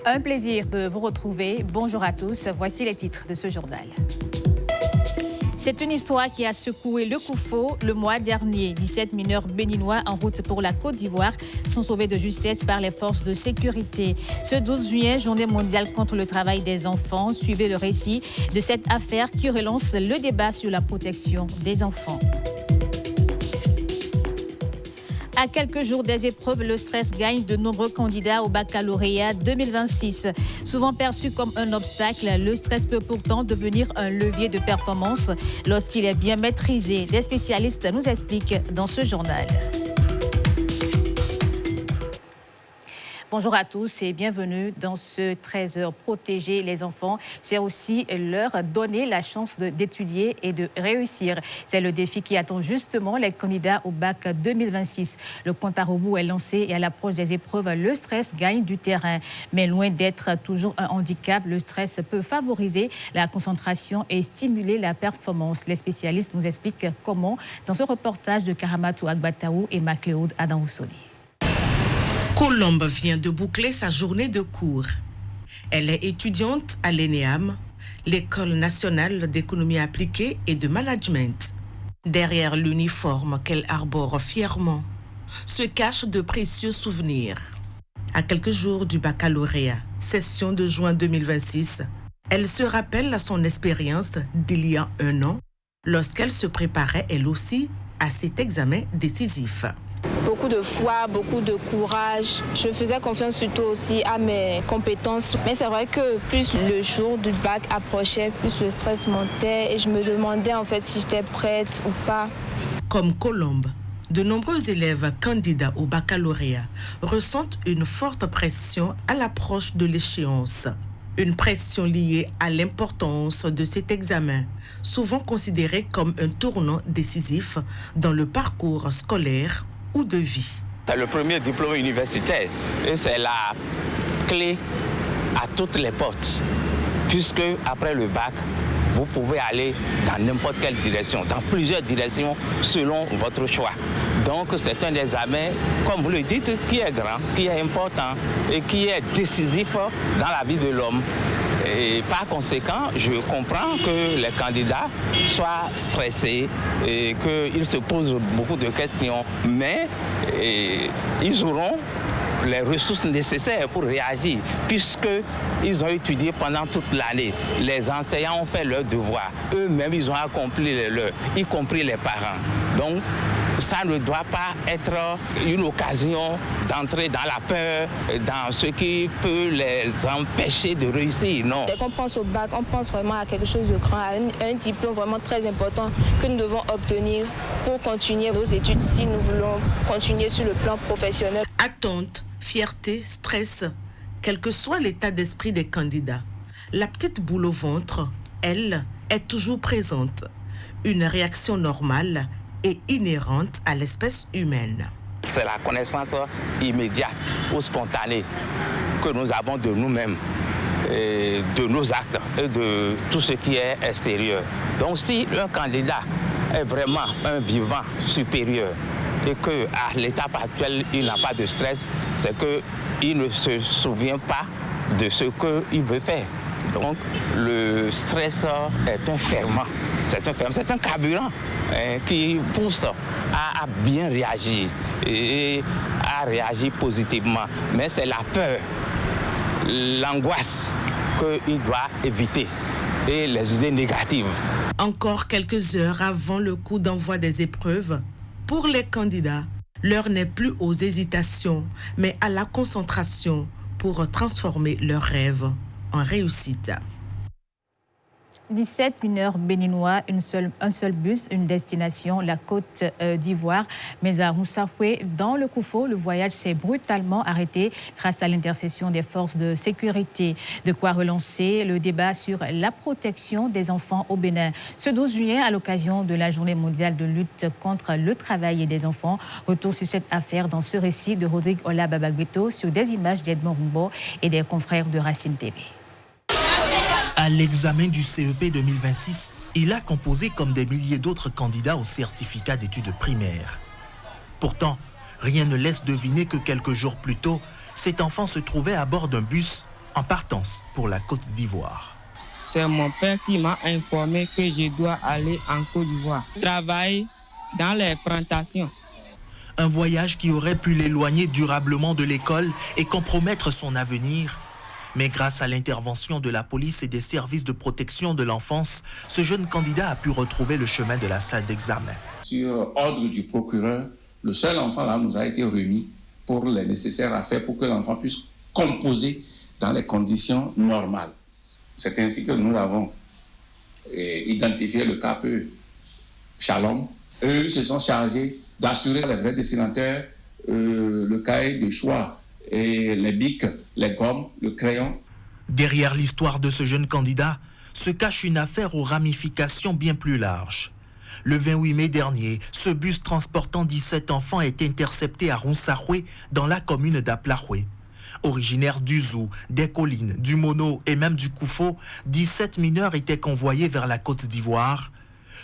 Un plaisir de vous retrouver. Bonjour à tous. Voici les titres de ce journal. C'est une histoire qui a secoué le Koufo le mois dernier. 17 mineurs béninois en route pour la Côte d'Ivoire sont sauvés de justesse par les forces de sécurité. Ce 12 juin, journée mondiale contre le travail des enfants, suivez le récit de cette affaire qui relance le débat sur la protection des enfants. À quelques jours des épreuves, le stress gagne de nombreux candidats au baccalauréat 2026. Souvent perçu comme un obstacle, le stress peut pourtant devenir un levier de performance lorsqu'il est bien maîtrisé. Des spécialistes nous expliquent dans ce journal. Bonjour à tous et bienvenue dans ce 13h Protéger les enfants. C'est aussi leur donner la chance d'étudier et de réussir. C'est le défi qui attend justement les candidats au bac 2026. Le compte à rebours est lancé et à l'approche des épreuves, le stress gagne du terrain. Mais loin d'être toujours un handicap, le stress peut favoriser la concentration et stimuler la performance. Les spécialistes nous expliquent comment dans ce reportage de Karamatou Agbataou et Macléod Adam-Oussoni. Colombe vient de boucler sa journée de cours. Elle est étudiante à l'ENEAM, l'École nationale d'économie appliquée et de management. Derrière l'uniforme qu'elle arbore fièrement, se cachent de précieux souvenirs. À quelques jours du baccalauréat, session de juin 2026, elle se rappelle son expérience d'il y a 1 an, lorsqu'elle se préparait elle aussi à cet examen décisif. Beaucoup de foi, beaucoup de courage. Je faisais confiance surtout aussi à mes compétences. Mais c'est vrai que plus le jour du bac approchait, plus le stress montait et je me demandais en fait si j'étais prête ou pas. Comme Colombe, de nombreux élèves candidats au baccalauréat ressentent une forte pression à l'approche de l'échéance. Une pression liée à l'importance de cet examen, souvent considéré comme un tournant décisif dans le parcours scolaire ou de vie. C'est le premier diplôme universitaire et c'est la clé à toutes les portes, puisque après le bac, vous pouvez aller dans n'importe quelle direction, dans plusieurs directions selon votre choix. Donc c'est un examen, comme vous le dites, qui est grand, qui est important et qui est décisif dans la vie de l'homme. Et par conséquent, je comprends que les candidats soient stressés et qu'ils se posent beaucoup de questions, mais ils auront les ressources nécessaires pour réagir, puisqu'ils ont étudié pendant toute l'année. Les enseignants ont fait leur devoir. Eux-mêmes, ils ont accompli les leurs, y compris les parents. Donc, ça ne doit pas être une occasion d'entrer dans la peur, dans ce qui peut les empêcher de réussir, non. Dès qu'on pense au bac, on pense vraiment à quelque chose de grand, à un diplôme vraiment très important que nous devons obtenir pour continuer nos études si nous voulons continuer sur le plan professionnel. Attente, fierté, stress, quel que soit l'état d'esprit des candidats, la petite boule au ventre, elle, est toujours présente. Une réaction normale et inhérente à l'espèce humaine. C'est la connaissance immédiate ou spontanée que nous avons de nous-mêmes, et de nos actes et de tout ce qui est extérieur. Donc si un candidat est vraiment un vivant supérieur et qu'à l'étape actuelle, il n'a pas de stress, c'est qu'il ne se souvient pas de ce qu'il veut faire. Donc le stress est un ferment, c'est un carburant qui pousse à bien réagir et à réagir positivement. Mais c'est la peur, l'angoisse qu'il doit éviter et les idées négatives. Encore quelques heures avant le coup d'envoi des épreuves, pour les candidats, l'heure n'est plus aux hésitations, mais à la concentration pour transformer leurs rêves en réussite. 17 mineurs béninois, un seul bus, une destination, la Côte d'Ivoire. Mais à Moussafoué, dans le Koufo, le voyage s'est brutalement arrêté grâce à l'intercession des forces de sécurité. De quoi relancer le débat sur la protection des enfants au Bénin. Ce 12 juillet, à l'occasion de la Journée mondiale de lutte contre le travail des enfants, retour sur cette affaire dans ce récit de Rodrigue Ola Babagbeto sur des images d'Edmond Rumbo et des confrères de Racine TV. À l'examen du CEP 2026, il a composé comme des milliers d'autres candidats au certificat d'études primaires. Pourtant, rien ne laisse deviner que quelques jours plus tôt, cet enfant se trouvait à bord d'un bus en partance pour la Côte d'Ivoire. C'est mon père qui m'a informé que je dois aller en Côte d'Ivoire, travailler dans les plantations. Un voyage qui aurait pu l'éloigner durablement de l'école et compromettre son avenir. Mais grâce à l'intervention de la police et des services de protection de l'enfance, ce jeune candidat a pu retrouver le chemin de la salle d'examen. Sur ordre du procureur, le seul enfant là nous a été remis pour les nécessaires affaires pour que l'enfant puisse composer dans les conditions normales. C'est ainsi que nous avons identifié le CAPE Shalom. Eux se sont chargés d'assurer les vrais dessinateurs, le cahier de choix, et les bics, les gommes, le crayon. Derrière l'histoire de ce jeune candidat se cache une affaire aux ramifications bien plus larges. Le 28 mai dernier, ce bus transportant 17 enfants a été intercepté à Ronsaroué, dans la commune d'Aplaroué. Originaires du Zou, des collines, du Mono et même du Koufo, 17 mineurs étaient convoyés vers la Côte d'Ivoire.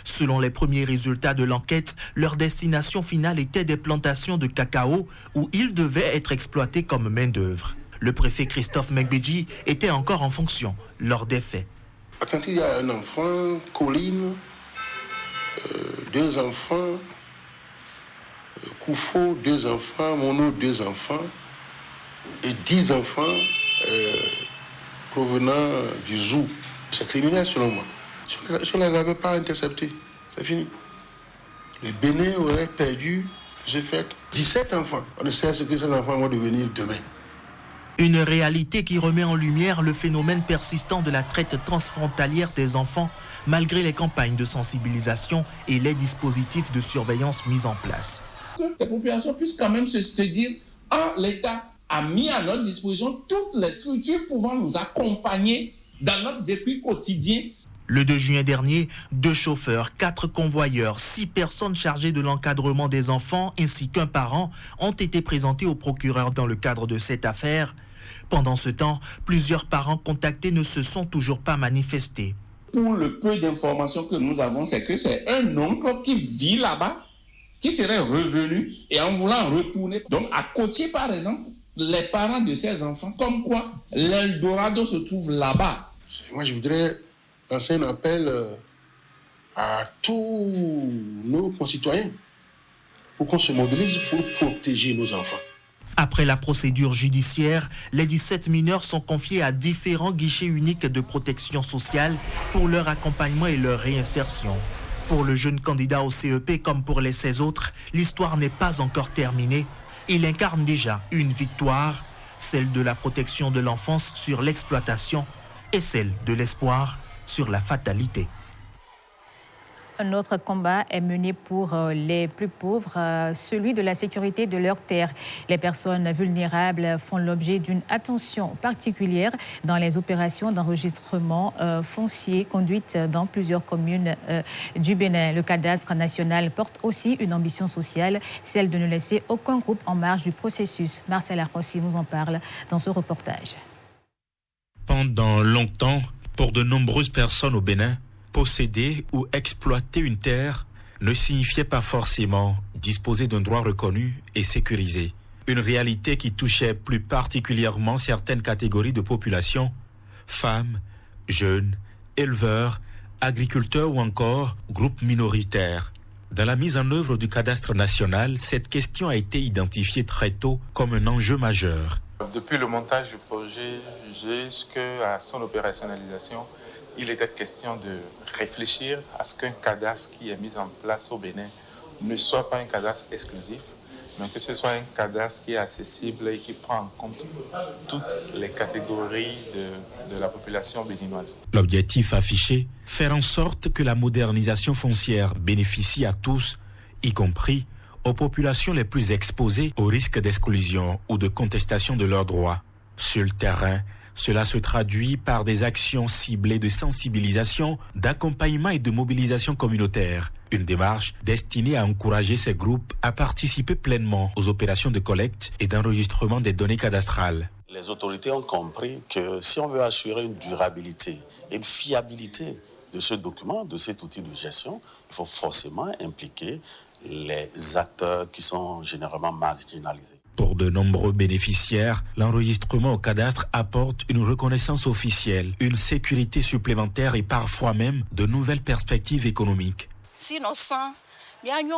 Selon les premiers résultats de l'enquête, leur destination finale était des plantations de cacao où ils devaient être exploités comme main-d'œuvre. Le préfet Christophe Mengbedji était encore en fonction lors des faits. Quand il y a un enfant, colline, 2 enfants, Koufo, 2 enfants, Mono, 2 enfants, et 10 enfants provenant du Zou. C'est criminel selon moi. Si on ne les avait pas interceptés, c'est fini. Le Bénin aurait perdu ce fait 17 enfants. On ne sait ce que ces enfants vont devenir demain. Une réalité qui remet en lumière le phénomène persistant de la traite transfrontalière des enfants, malgré les campagnes de sensibilisation et les dispositifs de surveillance mis en place. Que les populations puissent quand même se dire « Ah, l'État a mis à notre disposition toutes les structures pouvant nous accompagner dans notre vécu quotidien. » Le 2 juin dernier, 2 chauffeurs, 4 convoyeurs, 6 personnes chargées de l'encadrement des enfants ainsi qu'un parent ont été présentés au procureur dans le cadre de cette affaire. Pendant ce temps, plusieurs parents contactés ne se sont toujours pas manifestés. Pour le peu d'informations que nous avons, c'est que c'est un oncle qui vit là-bas, qui serait revenu et en voulant retourner, donc à Côtier par exemple, les parents de ces enfants, comme quoi l'Eldorado se trouve là-bas. Moi je voudrais lancer un appel à tous nos concitoyens pour qu'on se mobilise pour protéger nos enfants. Après la procédure judiciaire, les 17 mineurs sont confiés à différents guichets uniques de protection sociale pour leur accompagnement et leur réinsertion. Pour le jeune candidat au CEP comme pour les 16 autres, l'histoire n'est pas encore terminée. Il incarne déjà une victoire, celle de la protection de l'enfance sur l'exploitation et celle de l'espoir sur la fatalité. Un autre combat est mené pour les plus pauvres, celui de la sécurité de leurs terres. Les personnes vulnérables font l'objet d'une attention particulière dans les opérations d'enregistrement foncier conduites dans plusieurs communes du Bénin. Le cadastre national porte aussi une ambition sociale, celle de ne laisser aucun groupe en marge du processus. Marcel Arrossi nous en parle dans ce reportage. Pendant longtemps, pour de nombreuses personnes au Bénin, posséder ou exploiter une terre ne signifiait pas forcément disposer d'un droit reconnu et sécurisé. Une réalité qui touchait plus particulièrement certaines catégories de population, femmes, jeunes, éleveurs, agriculteurs ou encore groupes minoritaires. Dans la mise en œuvre du cadastre national, cette question a été identifiée très tôt comme un enjeu majeur. Depuis le montage du projet jusqu'à son opérationnalisation, il était question de réfléchir à ce qu'un cadastre qui est mis en place au Bénin ne soit pas un cadastre exclusif, mais que ce soit un cadastre qui est accessible et qui prend en compte toutes les catégories de la population béninoise. L'objectif affiché, faire en sorte que la modernisation foncière bénéficie à tous, y compris aux populations les plus exposées au risque d'exclusion ou de contestation de leurs droits. Sur le terrain, cela se traduit par des actions ciblées de sensibilisation, d'accompagnement et de mobilisation communautaire. Une démarche destinée à encourager ces groupes à participer pleinement aux opérations de collecte et d'enregistrement des données cadastrales. Les autorités ont compris que si on veut assurer une durabilité et une fiabilité de ce document, de cet outil de gestion, il faut forcément impliquer les acteurs qui sont généralement marginalisés. Pour de nombreux bénéficiaires, l'enregistrement au cadastre apporte une reconnaissance officielle, une sécurité supplémentaire et parfois même de nouvelles perspectives économiques.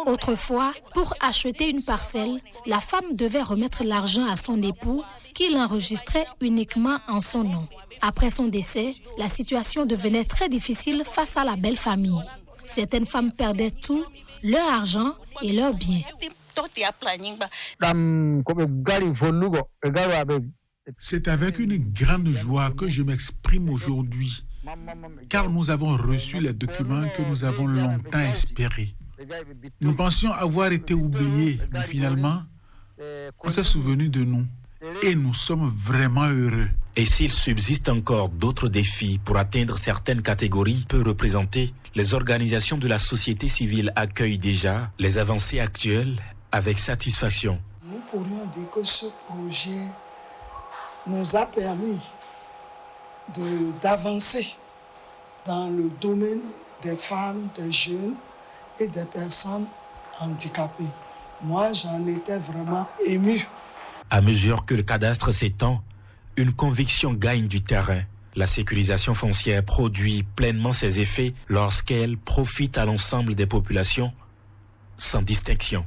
Autrefois, pour acheter une parcelle, la femme devait remettre l'argent à son époux qui l'enregistrait uniquement en son nom. Après son décès, la situation devenait très difficile face à la belle famille. Certaines femmes perdaient tout, leur argent et leurs biens. C'est avec une grande joie que je m'exprime aujourd'hui, car nous avons reçu les documents que nous avons longtemps espérés. Nous pensions avoir été oubliés, mais finalement, on s'est souvenu de nous et nous sommes vraiment heureux. Et s'il subsiste encore d'autres défis pour atteindre certaines catégories peu représentées, les organisations de la société civile accueillent déjà les avancées actuelles avec satisfaction. Nous pourrions dire que ce projet nous a permis d'avancer dans le domaine des femmes, des jeunes et des personnes handicapées. Moi, j'en étais vraiment ému. À mesure que le cadastre s'étend, une conviction gagne du terrain. La sécurisation foncière produit pleinement ses effets lorsqu'elle profite à l'ensemble des populations, sans distinction.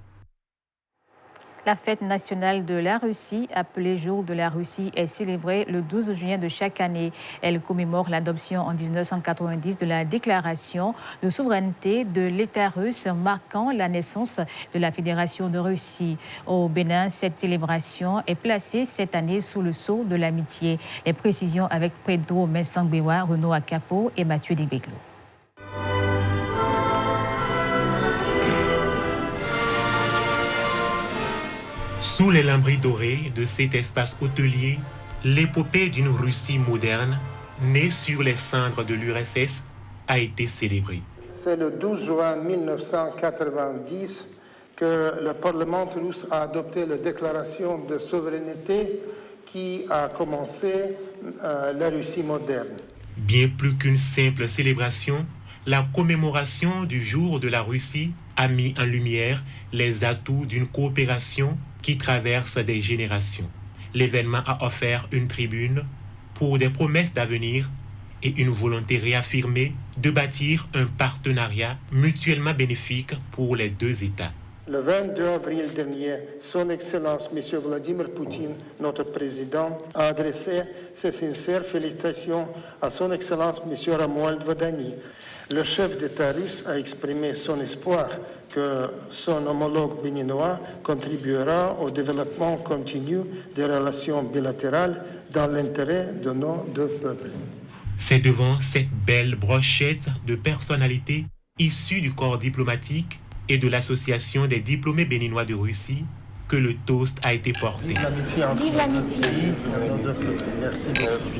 La fête nationale de la Russie, appelée Jour de la Russie, est célébrée le 12 juin de chaque année. Elle commémore l'adoption en 1990 de la déclaration de souveraineté de l'État russe, marquant la naissance de la Fédération de Russie. Au Bénin, cette célébration est placée cette année sous le sceau de l'amitié. Les précisions avec Pedro Mensangbewa, Renaud Akapo et Mathieu Dibeglo. Sous les lambris dorés de cet espace hôtelier, l'épopée d'une Russie moderne, née sur les cendres de l'URSS, a été célébrée. C'est le 12 juin 1990 que le Parlement russe a adopté la déclaration de souveraineté qui a commencé la Russie moderne. Bien plus qu'une simple célébration, la commémoration du jour de la Russie a mis en lumière les atouts d'une coopération qui traverse des générations. L'événement a offert une tribune pour des promesses d'avenir et une volonté réaffirmée de bâtir un partenariat mutuellement bénéfique pour les deux États. Le 22 avril dernier, Son Excellence M. Vladimir Poutine, notre président, a adressé ses sincères félicitations à Son Excellence M. Romuald Vodani. Le chef d'État russe a exprimé son espoir que son homologue béninois contribuera au développement continu des relations bilatérales dans l'intérêt de nos deux peuples. C'est devant cette belle brochette de personnalités issues du corps diplomatique et de l'Association des diplômés béninois de Russie que le toast a été porté. Vive l'amitié.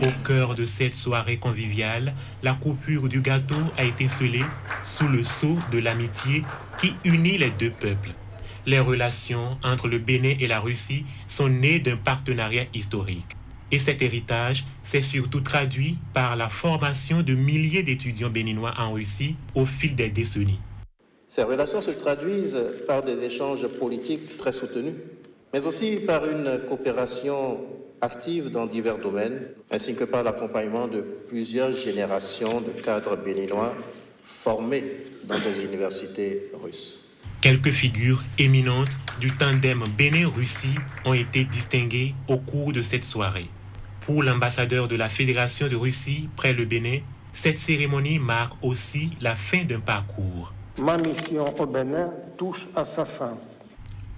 Au cœur de cette soirée conviviale, la coupure du gâteau a été scellée sous le sceau de l'amitié qui unit les deux peuples. Les relations entre le Bénin et la Russie sont nées d'un partenariat historique. Et cet héritage s'est surtout traduit par la formation de milliers d'étudiants béninois en Russie au fil des décennies. Ces relations se traduisent par des échanges politiques très soutenus, mais aussi par une coopération active dans divers domaines, ainsi que par l'accompagnement de plusieurs générations de cadres béninois formés dans des universités russes. Quelques figures éminentes du tandem Bénin-Russie ont été distinguées au cours de cette soirée. Pour l'ambassadeur de la Fédération de Russie près le Bénin, cette cérémonie marque aussi la fin d'un parcours. Ma mission au Bénin touche à sa fin.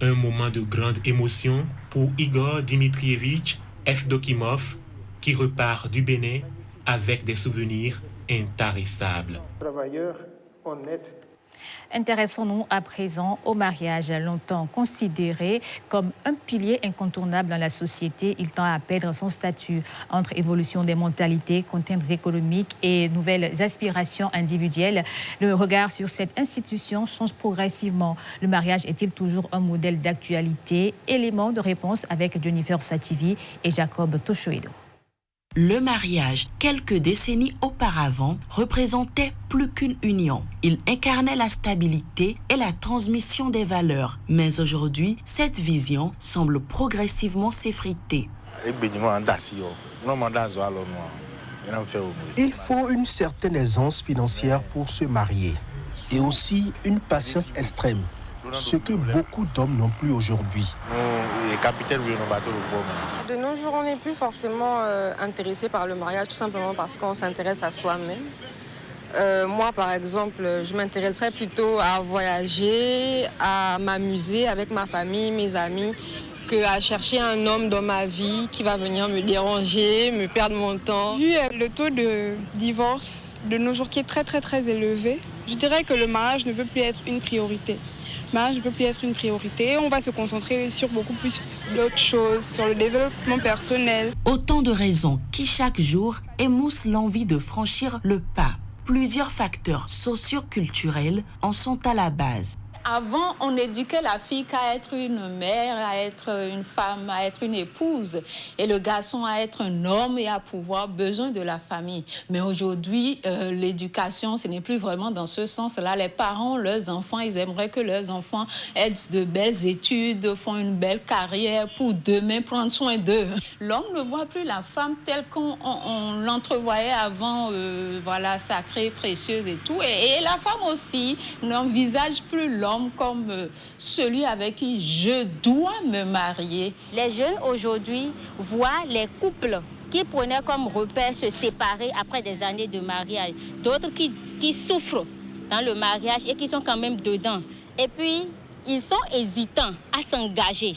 Un moment de grande émotion pour Igor Dmitrievitch Evdokimov, qui repart du Bénin avec des souvenirs intarissables. Travailleur honnête. Intéressons-nous à présent au mariage. Longtemps considéré comme un pilier incontournable dans la société, il tend à perdre son statut. Entre évolution des mentalités, contraintes économiques et nouvelles aspirations individuelles, le regard sur cette institution change progressivement. Le mariage est-il toujours un modèle d'actualité? Élément de réponse avec Jennifer Sativi et Jacob Toshoedo. Le mariage, quelques décennies auparavant, représentait plus qu'une union. Il incarnait la stabilité et la transmission des valeurs. Mais aujourd'hui, cette vision semble progressivement s'effriter. Il faut une certaine aisance financière pour se marier et aussi une patience extrême, ce que beaucoup d'hommes n'ont plus aujourd'hui. De nos jours, on n'est plus forcément intéressé par le mariage, tout simplement parce qu'on s'intéresse à soi-même. Moi, par exemple, je m'intéresserais plutôt à voyager, à m'amuser avec ma famille, mes amis, qu'à chercher un homme dans ma vie qui va venir me déranger, me perdre mon temps. Vu le taux de divorce de nos jours qui est très très très élevé, je dirais que le mariage ne peut plus être une priorité. Le mariage ne peut plus être une priorité. On va se concentrer sur beaucoup plus d'autres choses, sur le développement personnel. Autant de raisons qui chaque jour émoussent l'envie de franchir le pas. Plusieurs facteurs socio-culturels en sont à la base. Avant, on éduquait la fille qu'à être une mère, à être une femme, à être une épouse, et le garçon à être un homme et à pouvoir besoin de la famille. Mais aujourd'hui, l'éducation, ce n'est plus vraiment dans ce sens-là. Les parents, leurs enfants, ils aimeraient que leurs enfants aient de belles études, font une belle carrière pour demain prendre soin d'eux. L'homme ne voit plus la femme telle qu'on l'entrevoyait avant, voilà, sacrée, précieuse et tout. Et la femme aussi n'envisage plus l'homme comme celui avec qui je dois me marier. Les jeunes aujourd'hui voient les couples qui prenaient comme repère se séparer après des années de mariage. D'autres qui souffrent dans le mariage et qui sont quand même dedans. Et puis, ils sont hésitants à s'engager.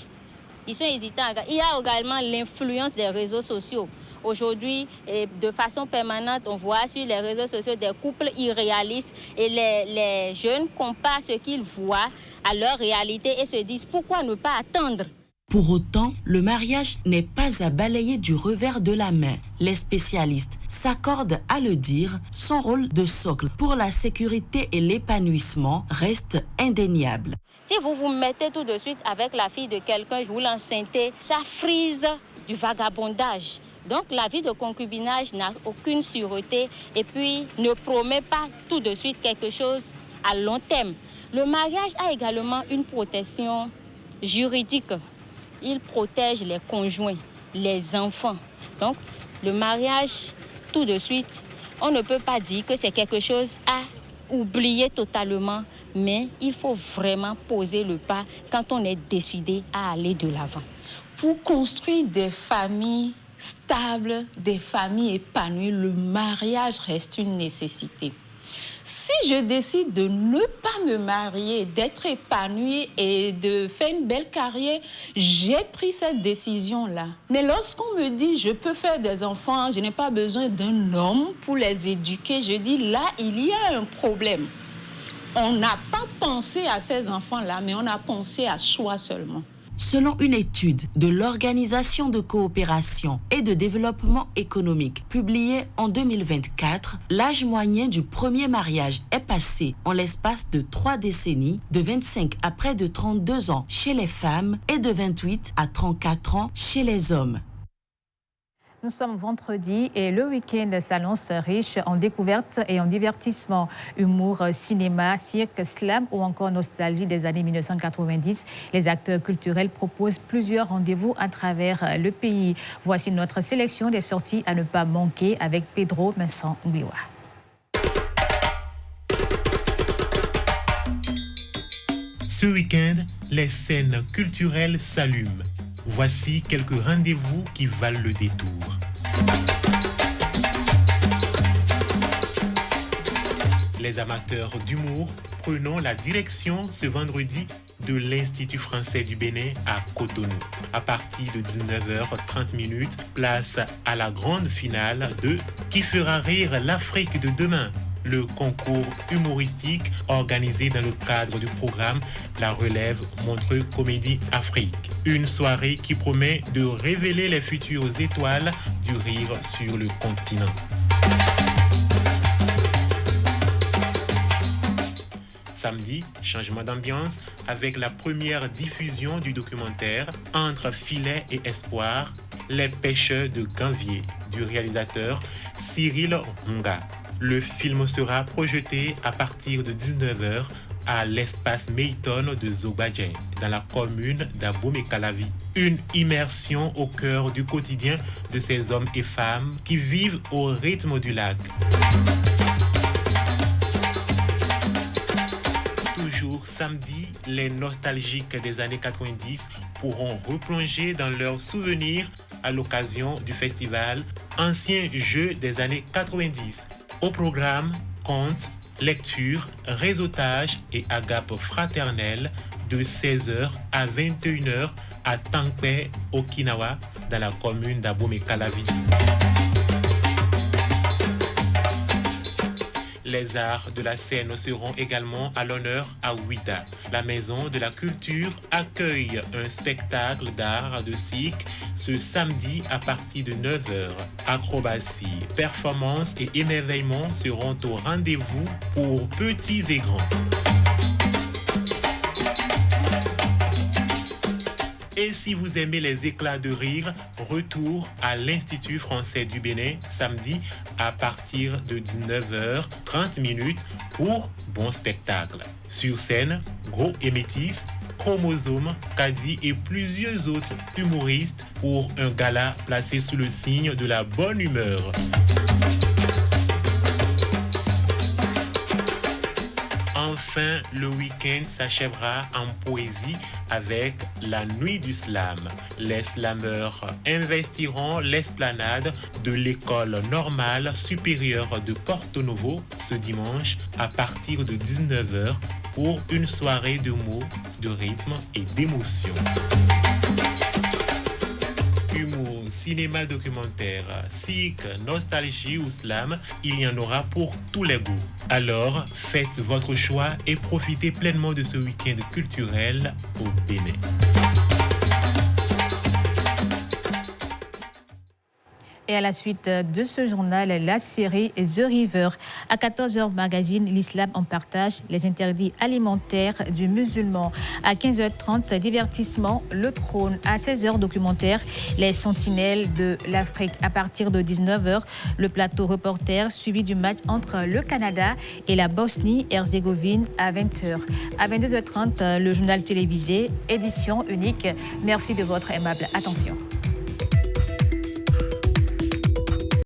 Il y a également l'influence des réseaux sociaux. Aujourd'hui, de façon permanente, on voit sur les réseaux sociaux des couples irréalistes et les jeunes comparent ce qu'ils voient à leur réalité et se disent pourquoi ne pas attendre. Pour autant, le mariage n'est pas à balayer du revers de la main. Les spécialistes s'accordent à le dire, son rôle de socle pour la sécurité et l'épanouissement reste indéniable. Si vous vous mettez tout de suite avec la fille de quelqu'un, vous l'enceintez, ça frise du vagabondage. Donc la vie de concubinage n'a aucune sûreté et puis ne promet pas tout de suite quelque chose à long terme. Le mariage a également une protection juridique. Il protège les conjoints, les enfants. Donc le mariage, tout de suite, on ne peut pas dire que c'est quelque chose à oublier totalement, mais il faut vraiment poser le pas quand on est décidé à aller de l'avant. Pour construire des familles stable, des familles épanouies, le mariage reste une nécessité. Si je décide de ne pas me marier, d'être épanouie et de faire une belle carrière, j'ai pris cette décision-là. Mais lorsqu'on me dit je peux faire des enfants, je n'ai pas besoin d'un homme pour les éduquer, je dis là, il y a un problème. On n'a pas pensé à ces enfants-là, mais on a pensé à soi seulement. Selon une étude de l'Organisation de coopération et de développement économique publiée en 2024, l'âge moyen du premier mariage est passé en l'espace de 3 décennies, de 25 à près de 32 ans chez les femmes et de 28 à 34 ans chez les hommes. Nous sommes vendredi et le week-end s'annonce riche en découvertes et en divertissements. Humour, cinéma, cirque, slam ou encore nostalgie des années 1990. Les acteurs culturels proposent plusieurs rendez-vous à travers le pays. Voici notre sélection des sorties à ne pas manquer avec Pedro Vincent-Ngwiwa. Ce week-end, les scènes culturelles s'allument. Voici quelques rendez-vous qui valent le détour. Les amateurs d'humour, prenons la direction ce vendredi de l'Institut français du Bénin à Cotonou. À partir de 19h30, place à la grande finale de Qui fera rire l'Afrique de demain ? Le concours humoristique organisé dans le cadre du programme La Relève Montreux Comédie Afrique. Une soirée qui promet de révéler les futures étoiles du rire sur le continent. Samedi, changement d'ambiance avec la première diffusion du documentaire Entre filet et espoir, Les pêcheurs de Ganvier du réalisateur Cyril Hunga. Le film sera projeté à partir de 19h à l'espace Meiton de Zobadjen, dans la commune d'Abomey-Calavi. Une immersion au cœur du quotidien de ces hommes et femmes qui vivent au rythme du lac. Toujours samedi, les nostalgiques des années 90 pourront replonger dans leurs souvenirs à l'occasion du festival Anciens Jeux des années 90. Au programme, contes, lecture, réseautage et agape fraternelle de 16h à 21h à Tangpé, Okinawa, dans la commune d'Abomey-Calavi. Les arts de la scène seront également à l'honneur à Ouida. La Maison de la Culture accueille un spectacle d'art de cirque ce samedi à partir de 9h. Acrobatie, performances et émerveillements seront au rendez-vous pour petits et grands. Et si vous aimez les éclats de rire, retour à l'Institut français du Bénin samedi à partir de 19h30 pour bon spectacle. Sur scène, Gros et Métis, Chromosome, Kadi et plusieurs autres humoristes pour un gala placé sous le signe de la bonne humeur. Enfin, le week-end s'achèvera en poésie avec la Nuit du Slam. Les slameurs investiront l'esplanade de l'école normale supérieure de Porto Novo ce dimanche à partir de 19h pour une soirée de mots, de rythme et d'émotion. Humour, cinéma documentaire, cirque, nostalgie ou slam, il y en aura pour tous les goûts. Alors, faites votre choix et profitez pleinement de ce week-end culturel au Bénin. Et à la suite de ce journal, la série The River. À 14h magazine, l'islam en partage, les interdits alimentaires du musulman. À 15h30, divertissement, le trône. À 16h, documentaire, les sentinelles de l'Afrique. À partir de 19h, le plateau reporter suivi du match entre le Canada et la Bosnie-Herzégovine à 20h. À 22h30, le journal télévisé, édition unique. Merci de votre aimable attention.